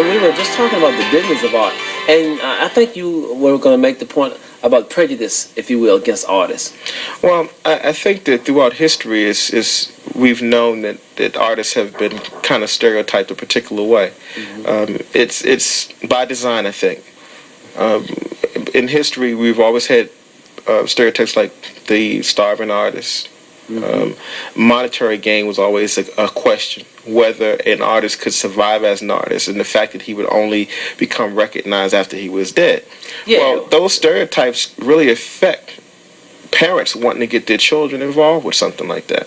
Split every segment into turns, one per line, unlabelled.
And we were just talking about the business of art. And I think you were going to make the point about prejudice, if you will, against artists.
Well, I think that throughout history, we've known that artists have been kind of stereotyped a particular way. It's by design, I think. In history, we've always had stereotypes like the starving artist. Monetary gain was always a question, whether an artist could survive as an artist, and the fact that he would only become recognized after he was dead.
Yeah.
Well, those stereotypes really affect parents wanting to get their children involved with something like that.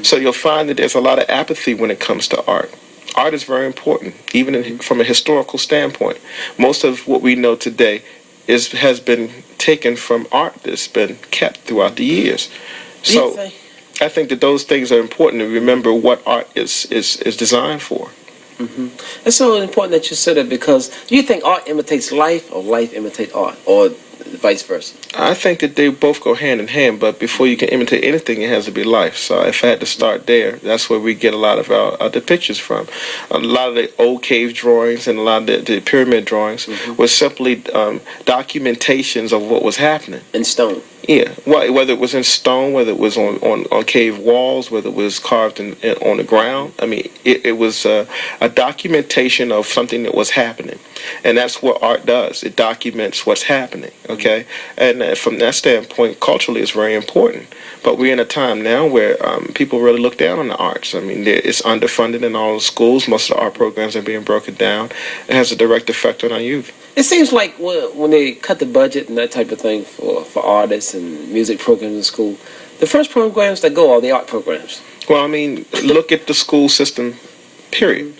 So you'll find that there's a lot of apathy when it comes to art. Art is very important, even from a historical standpoint. Most of what we know today has been taken from art that's been kept throughout the years. So I think that those things are important to remember what art is designed for.
It's so important that you said it, because do you think art imitates life or life imitates art, or vice versa?
I think that they both go hand in hand, but before you can imitate anything, it has to be life. So if I had to start there, that's where we get a lot of our pictures from. A lot of the old cave drawings and a lot of the pyramid drawings were simply documentations of what was happening.
In stone.
Yeah, well, whether it was in stone, whether it was on cave walls, whether it was carved on the ground. I mean, it was a documentation of something that was happening. And that's what art does. It documents what's happening, okay? And from that standpoint, culturally, it's very important. But we're in a time now where people really look down on the arts. I mean, it's underfunded in all the schools. Most of the art programs are being broken down. It has a direct effect on our youth.
It seems like when they cut the budget and that type of thing for artists and music programs in school, the first programs that go are the art programs.
Well, I mean, look at the school system, period.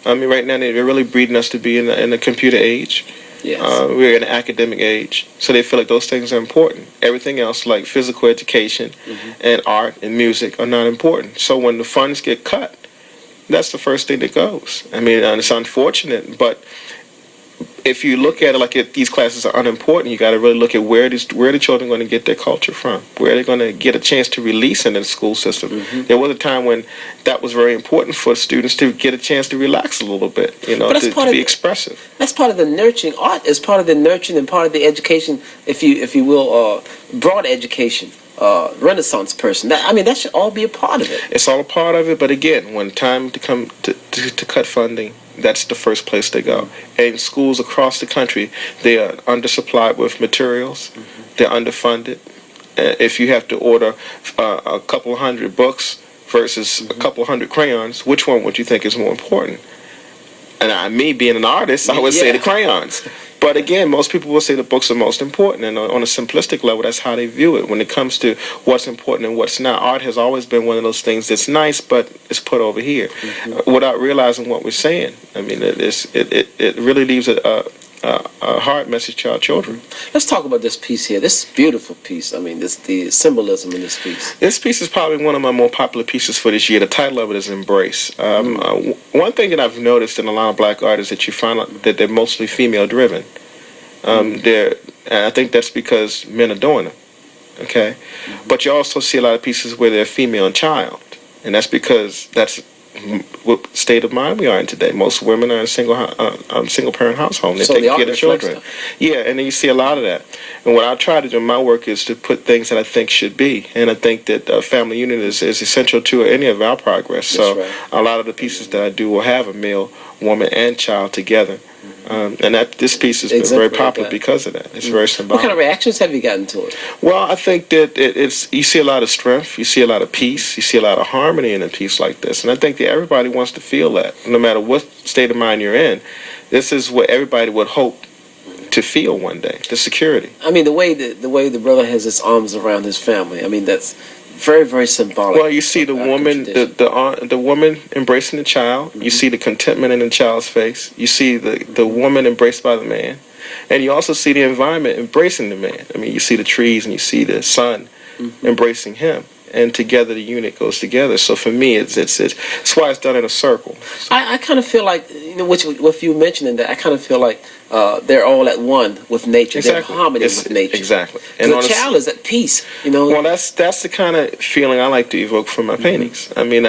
I mean, right now they're really breeding us to be in the computer age.
Yes.
We're in an academic age, so they feel like those things are important. Everything else, like physical education and art and music, are not important. So when the funds get cut, that's the first thing that goes. I mean, it's unfortunate, but if you look at it like these classes are unimportant, you got to really look at where the children are going to get their culture from, where they're going to get a chance to release in the school system. There was a time when that was very important for students to get a chance to relax a little bit, to be expressive.
That's part of the nurturing. Art is part of the nurturing and part of the education, if you will, broad education. Renaissance person. That should all be a part of it.
It's all a part of it, but again, when time to come to cut funding, that's the first place they go. And schools across the country, they are undersupplied with materials. They're underfunded. If you have to order a couple hundred books versus a couple hundred crayons, which one would you think is more important? And me being an artist, I would say the crayons. But again, most people will say the books are most important, and on a simplistic level, that's how they view it. When it comes to what's important and what's not, art has always been one of those things that's nice, but it's put over here without realizing what we're saying. I mean, it really leaves a hard message to our children.
Let's talk about this piece here. This beautiful piece. I mean, the symbolism in this piece.
This piece is probably one of my more popular pieces for this year. The title of it is Embrace. One thing that I've noticed in a lot of black artists that you find out that they're mostly female-driven. I think that's because men are doing them. Okay, but you also see a lot of pieces where they're female and child, and that's because that's what state of mind we are in today. Most women are in a single parent household. They take care of children. Yeah, and then you see a lot of that. And what I try to do in my work is to put things that I think should be. And I think that family unit is essential to any of our progress. So a lot of the pieces that I do will have a male, woman, and child together. And this piece has been very popular because of that. It's very symbolic.
What kind of reactions have you gotten to it?
Well, I think that you see a lot of strength, you see a lot of peace, you see a lot of harmony in a piece like this. And I think that everybody wants to feel that. No matter what state of mind you're in, this is what everybody would hope to feel one day, the security.
I mean, the way the brother has his arms around his family, I mean, that's very, very symbolic.
Well, you see the woman, the woman embracing the child. You see the contentment in the child's face. You see the woman embraced by the man, and you also see the environment embracing the man. I mean, you see the trees and you see the sun embracing him, and together the unit goes together. So for me, it's why it's done in a circle.
I kind of feel like, what you mentioned in that, I kind of feel like they're all at one with nature.
Exactly.
They're in harmony with nature.
Exactly.
And the child is at peace.
Well, that's the kind of feeling I like to evoke from my paintings. I mean,